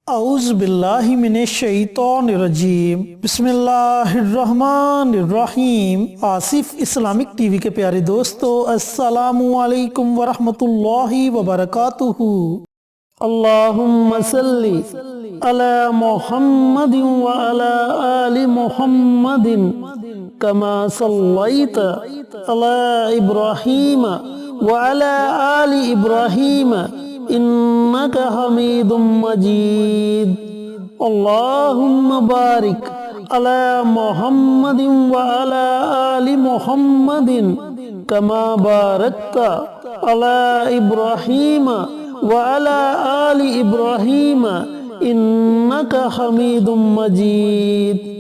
اعوذ باللہ من الشیطان الرجیم بسم اللہ الرحمن الرحیم۔ آصف اسلامک ٹی وی کے پیارے دوستو، السلام علیکم ورحمۃ اللہ وبرکاتہ۔ اللہم صلی علی محمد وعلی آل محمد کما صلیت علی ابراہیم وعلی آل ابراہیم انک حمید مجید۔ اللہم بارک علی محمد وعلی آل محمد کما بارکت علی ابراہیم وعلی آل ابراہیم انک حمید مجید۔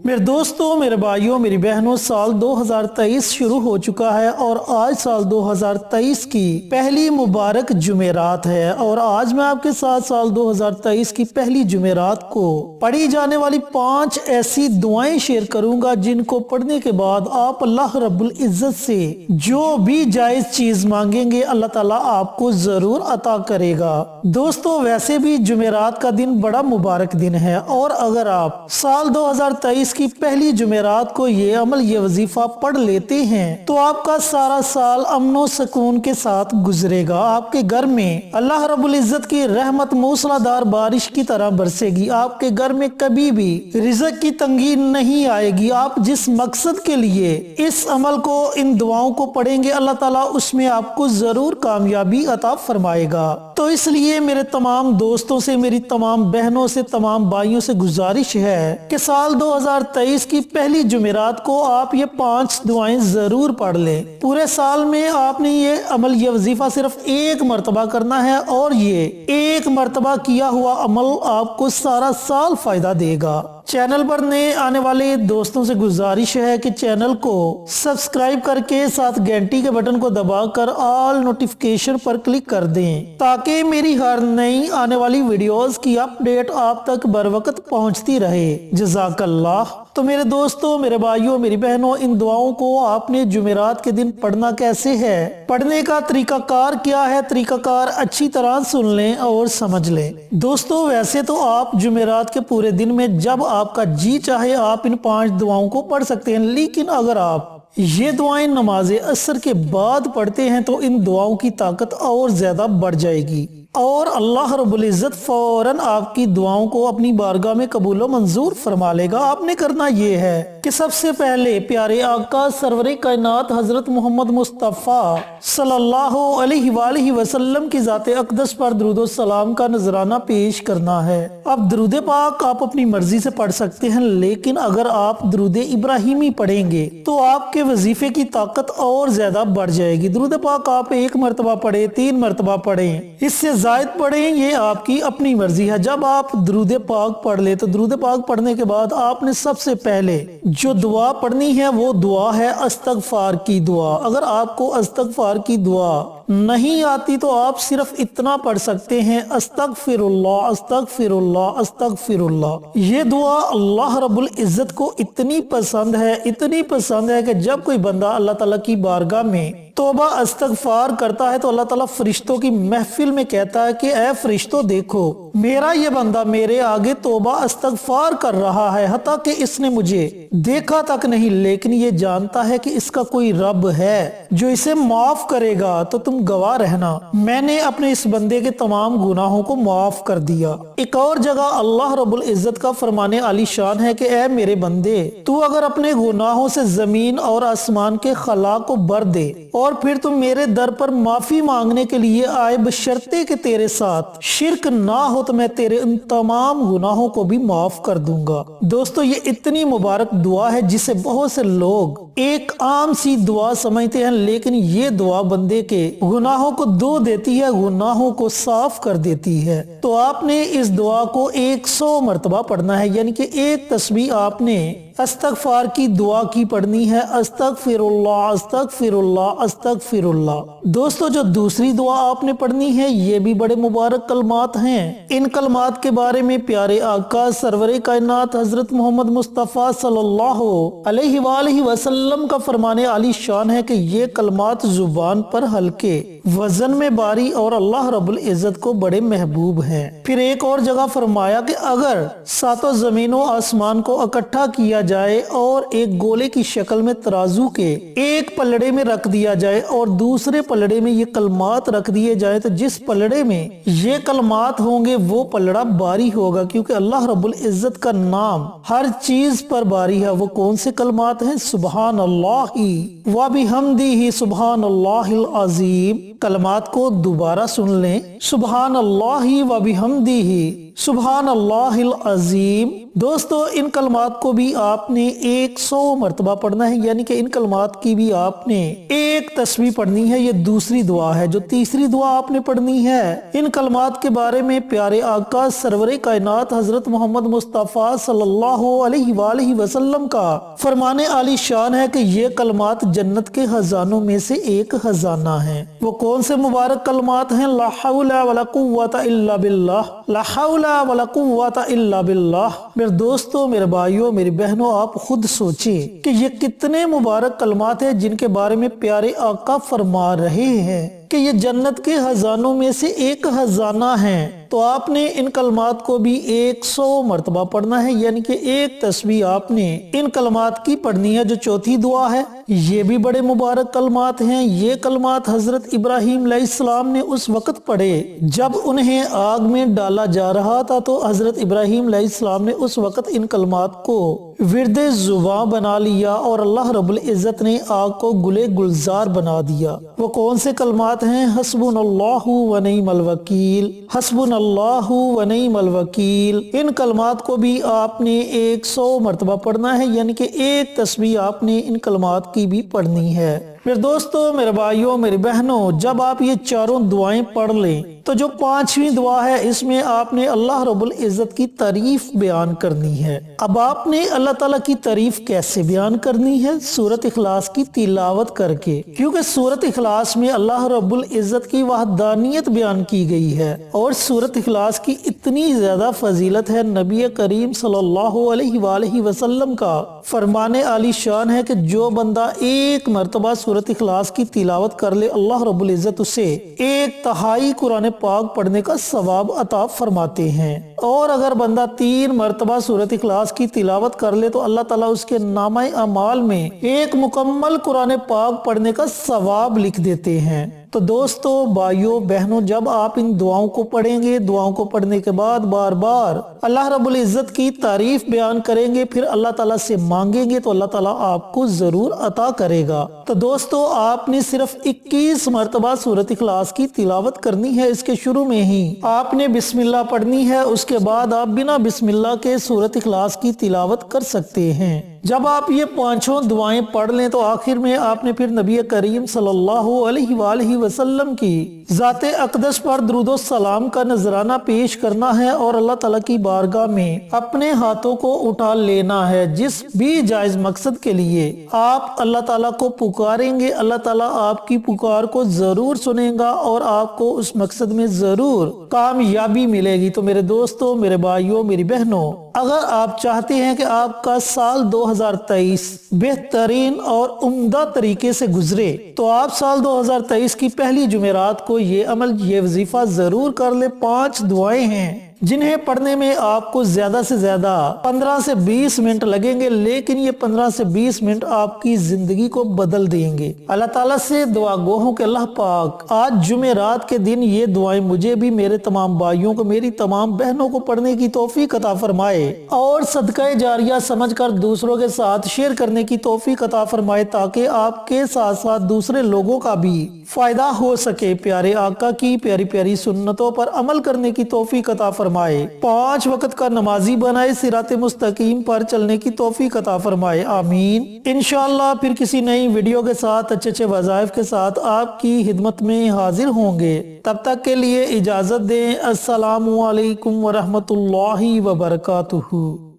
میرے دوستوں، میرے بھائیوں، میری بہنوں، سال 2023 شروع ہو چکا ہے اور آج سال 2023 کی پہلی مبارک جمعرات ہے، اور آج میں آپ کے ساتھ سال 2023 کی پہلی جمعرات کو پڑھی جانے والی 5 ایسی دعائیں شیئر کروں گا جن کو پڑھنے کے بعد آپ اللہ رب العزت سے جو بھی جائز چیز مانگیں گے اللہ تعالیٰ آپ کو ضرور عطا کرے گا۔ دوستو، ویسے بھی جمعرات کا دن بڑا مبارک دن ہے، اور اگر آپ سال 2023 کی پہلی جمعرات کو یہ عمل، یہ وظیفہ پڑھ لیتے ہیں تو آپ کا سارا سال امن و سکون کے ساتھ گزرے گا۔ آپ کے گھر میں اللہ رب العزت کی رحمت موسلا دھار بارش کی طرح برسے گی۔ آپ کے گھر میں کبھی بھی رزق کی تنگی نہیں آئے گی۔ آپ جس مقصد کے لیے اس عمل کو، ان دعاؤں کو پڑھیں گے، اللہ تعالیٰ اس میں آپ کو ضرور کامیابی عطا فرمائے گا۔ تو اس لیے میرے تمام دوستوں سے، میری تمام بہنوں سے، تمام بھائیوں سے گزارش ہے کہ سال 2023 کی پہلی جمعرات کو آپ یہ 5 دعائیں ضرور پڑھ لیں۔ پورے سال میں آپ نے یہ عمل، یہ وظیفہ صرف ایک مرتبہ کرنا ہے، اور یہ ایک مرتبہ کیا ہوا عمل آپ کو سارا سال فائدہ دے گا۔ چینل پر نئے آنے والے دوستوں سے گزارش ہے کہ چینل کو سبسکرائب کر کے ساتھ گھنٹی کے بٹن کو دبا کر آل نوٹیفیکیشن پر کلک کر دیں، تاکہ میری ہر نئی آنے والی ویڈیوز کی اپڈیٹ آپ تک بر وقت پہنچتی رہے۔ جزاک اللہ۔ تو میرے دوستوں، میرے بھائیوں، میری بہنوں، ان دعاؤں کو آپ نے جمعرات کے دن پڑھنا کیسے ہے، پڑھنے کا طریقہ کار کیا ہے، طریقہ کار اچھی طرح سن لیں اور سمجھ لیں۔ دوستوں، ویسے تو آپ جمعرات کے پورے دن میں جب آپ کا جی چاہے آپ ان 5 دعاؤں کو پڑھ سکتے ہیں، لیکن اگر آپ یہ دعائیں نماز عصر کے بعد پڑھتے ہیں تو ان دعاؤں کی طاقت اور زیادہ بڑھ جائے گی، اور اللہ رب العزت فوراً آپ کی دعاؤں کو اپنی بارگاہ میں قبول و منظور فرما لے گا۔ آپ نے کرنا یہ ہے کہ سب سے پہلے پیارے آقا سرور کائنات حضرت محمد مصطفیٰ صلی اللہ علیہ وآلہ وسلم کی ذات اقدس پر درود و سلام کا نذرانہ پیش کرنا ہے۔ اب درود پاک آپ اپنی مرضی سے پڑھ سکتے ہیں، لیکن اگر آپ درود ابراہیمی پڑھیں گے تو آپ کے وظیفے کی طاقت اور زیادہ بڑھ جائے گی۔ درود پاک آپ 1 مرتبہ پڑھیں، 3 مرتبہ پڑھیں، اس سے زائد پڑھیں، یہ آپ کی اپنی مرضی ہے۔ جب آپ درود پاک پڑھ لیں تو درود پاک پڑھنے کے بعد آپ نے سب سے پہلے جو دعا پڑھنی ہے وہ دعا ہے استغفار کی دعا۔ اگر آپ کو استغفار کی دعا نہیں آتی تو آپ صرف اتنا پڑھ سکتے ہیں، استغفر اللہ استغفر اللہ استغفر اللہ۔ یہ دعا اللہ رب العزت کو اتنی پسند ہے، اتنی پسند ہے کہ جب کوئی بندہ اللہ تعالیٰ کی بارگاہ میں توبہ استغفار کرتا ہے تو اللہ تعالیٰ فرشتوں کی محفل میں کہتا ہے کہ اے فرشتوں، دیکھو میرا یہ بندہ میرے آگے توبہ استغفار کر رہا ہے، حتیٰ کہ اس نے مجھے دیکھا تک نہیں، لیکن یہ جانتا ہے کہ اس کا کوئی رب ہے جو اسے معاف کرے گا، تو تم گواہ رہنا میں نے اپنے اس بندے کے تمام گناہوں کو معاف کر دیا۔ ایک اور جگہ اللہ رب العزت کا فرمان عالی شان ہے کہ اے میرے بندے، تو اگر اپنے گناہوں سے زمین اور آسمان کے خلا کو بھر دے اور پھر تم میرے در پر معافی مانگنے کے لیے آئے، بشرطے کہ تیرے ساتھ شرک نہ ہو، تو میں تیرے ان تمام گناہوں کو بھی معاف کر دوں گا۔ دوستو، یہ اتنی مبارک دعا ہے جسے بہت سے لوگ ایک عام سی دعا سمجھتے ہیں، لیکن یہ دعا بندے کے گناہوں کو دھو دیتی ہے، گناہوں کو صاف کر دیتی ہے۔ تو آپ نے اس دعا کو 100 مرتبہ پڑھنا ہے، یعنی کہ ایک تسبیح آپ نے इस्तगफार की दुआ की पढ़नी है, अस्तगफिरुल्लाह अस्तगफिरुल्लाह अस्तगफिरुल्लाह। दोस्तों जो दूसरी दुआ आपने पढ़नी है ये भी बड़े मुबारक कलमात हैं। इन कलमात के बारे में प्यारे आका सरवरे कायनात हजरत मोहम्मद मुस्तफ़ा सल्लल्लाहु अलैहि वसल्लम का फरमाने आली शान है कि ये कलमात जुबान पर हल्के, वजन में भारी और अल्लाह रब्बुल इज्जत को बड़े महबूब हैं। फिर एक और जगह फरमाया कि अगर सातों जमीनों आसमान को इकट्ठा किया जाए और एक गोले की शक्ल में तराजू के एक पलड़े में रख दिया जाए और दूसरे पलड़े में ये कलमात रख दिए जाए तो जिस पलड़े में ये कलमात होंगे वो पलड़ा भारी होगा, क्योंकि अल्लाह रब्बुल इज्जत का नाम हर चीज पर भारी है। वो कौन से कलमात हैं? सुबहान अल्लाही व बिहम्दिही सुबहान अल्लाहिल अज़ीम। कलमात को दोबारा सुन लें, सुबहान अल्लाही व बिहम्दिही सुबहान अल्लाहिल अज़ीम। दोस्तों इन कलमात को भी आपने 100 मरतबा पढ़ना है, यानी कि इन कलमात की भी आपने एक तस्बीह पढ़नी है। ये दूसरी दुआ है। जो तीसरी दुआ आपने पढ़नी है, इन कलमात के बारे में प्यारे आका सरवरे कायनात हजरत मोहम्मद मुस्तफ़ा सल्लल्लाहु अलैहि वसल्लम का फरमाने आली शान है कि ये कलमात जन्नत के खजानों में से एक खजाना है। वो कौन से मुबारक कलमात हैं? ला हौला वला कुव्वता इल्ला बिल्लाह, ला हौला वला कुव्वता इल्ला बिल्लाह। मेरे दोस्तों, मेरे भाइयों, मेरी बहनों, आप खुद सोचें कि ये कितने मुबारक कलमात हैं जिनके बारे में प्यारे आका फरमा रहे हैं कि ये जन्नत के खजानों में से एक खजाना है। तो आपने इन कलमात को भी 100 मरतबा पढ़ना है, यानी कि एक तस्बीह आपने इन कलमात की पढ़नी है। जो चौथी दुआ है ये भी बड़े मुबारक कलमात हैं। ये कलमात हजरत इब्राहीम अलैहिस्सलाम ने उस वक्त पढ़े जब उन्हें आग में डाला जा रहा था। तो हजरत इब्राहीम अलैहिस्सलाम ने उस वक्त इन कलमात को विरदे जुबान बना लिया और अल्लाह रब्बुल इज्जत ने आग को गुले गुलजार बना दिया। वो कौन से कलमात हैं? हस्बुनल्लाहु व निअमल वकील, हस्बुनल्लाहु व निअमल वकील। इन कलमात को भी आपने 100 मरतबा पढ़ना है, यानी कि एक तस्बीह आपने इन कलमात की भी पढ़नी है। मेरे दोस्तों, मेरे भाइयों, मेरी बहनों, जब आप ये चारों दुआएं पढ़ लें तो जो पांचवी दुआ है इसमें आपने अल्लाह रब्बुल इज्जत की तारीफ बयान करनी है। अब आपने अल्लाह ताला की तारीफ कैसे बयान करनी है? सूरत इखलास की तिलावत करके, क्योंकि सूरत इखलास में अल्लाह रब्बुल इज्जत की वहदानियत बयान की गई है और सूरत इखलास की इतनी ज्यादा फजीलत है। नबी करीम सल्लल्लाहु अलैहि वसल्लम का फरमाने आली शान है कि जो बंदा एक मरतबा सूरत इखलास की तिलावत कर ले, अल्लाह रब्बुल इज्जत उसे 1/3 कुरान पाक पढ़ने का सवाब अता फरमाते हैं। और अगर बंदा 3 मरतबा सूरत इखलास की तिलावत कर ले तो अल्लाह ताला उसके नामा अमाल में 1 मुकम्मल कुरान पाक पढ़ने का सवाब लिख देते हैं। तो दोस्तों, भाइयों, बहनों, जब आप इन दुआओं को पढ़ेंगे, दुआओं को पढ़ने के बाद बार बार अल्लाह रब्बुल इज्जत की तारीफ बयान करेंगे, फिर अल्लाह ताला से मांगेंगे तो अल्लाह ताला आपको जरूर अता करेगा। तो दोस्तों, आपने सिर्फ 21 मरतबा सूरत इखलास की तिलावत करनी है। इसके शुरू में ही आपने बिस्मिल्लाह पढ़नी है, उसके बाद आप बिना बिस्मिल्लाह के सूरत इखलास की तिलावत कर सकते हैं। जब आप ये पांचों दुआएं पढ़ लें तो आखिर में आपने फिर नबी करीम सल्लल्लाहु अलैहि वसल्लम की ज़ाते अक़दस पर दुरूदो सलाम का नजराना पेश करना है और अल्लाह ताला की बारगाह में अपने हाथों को उठा लेना है। जिस भी जायज मकसद के लिए आप अल्लाह ताला को पुकारेंगे, अल्लाह ताला आपकी पुकार को जरूर सुनेगा और आपको उस मकसद में जरूर कामयाबी मिलेगी। तो मेरे दोस्तों, मेरे भाइयों, मेरी बहनों, अगर आप चाहते हैं कि आपका साल 2023 बेहतरीन और उम्दा तरीके से गुजरे तो आप साल 2023 की पहली जुमेरात को ये अमल, ये वजीफा जरूर कर ले। 5 दुआएं हैं जिन्हें पढ़ने में आपको ज्यादा से ज्यादा 15 से 20 मिनट लगेंगे, लेकिन ये 15 से 20 मिनट आपकी जिंदगी को बदल देंगे। अल्लाह ताला से दुआ गो हूं कि अल्लाह पाक आज जुमेरात के दिन ये दुआएं मुझे भी, मेरे तमाम भाइयों को, मेरी तमाम बहनों को पढ़ने की तौफीक अता फरमाए और सदका जारिया समझकर दूसरों के साथ शेयर करने की तौफीक अता फरमाए, ताकि आपके साथ साथ दूसरे लोगों का भी फायदा हो सके। प्यारे आका की प्यारी प्यारी सुन्नतों पर अमल करने की तौफीक अता फरमाए, 5 वक्त का नमाजी बनाए, सिराते मुस्तकीम पर चलने की तौफीक अता फरमाए। आमीन। इंशाअल्लाह फिर किसी नई वीडियो के साथ, अच्छे अच्छे वज़ाइफ के साथ आपकी खिदमत में हाजिर होंगे। तब तक के लिए इजाजत दें। अस्सलामु अलैकुम व रहमतुल्लाहि व बरकातुहू।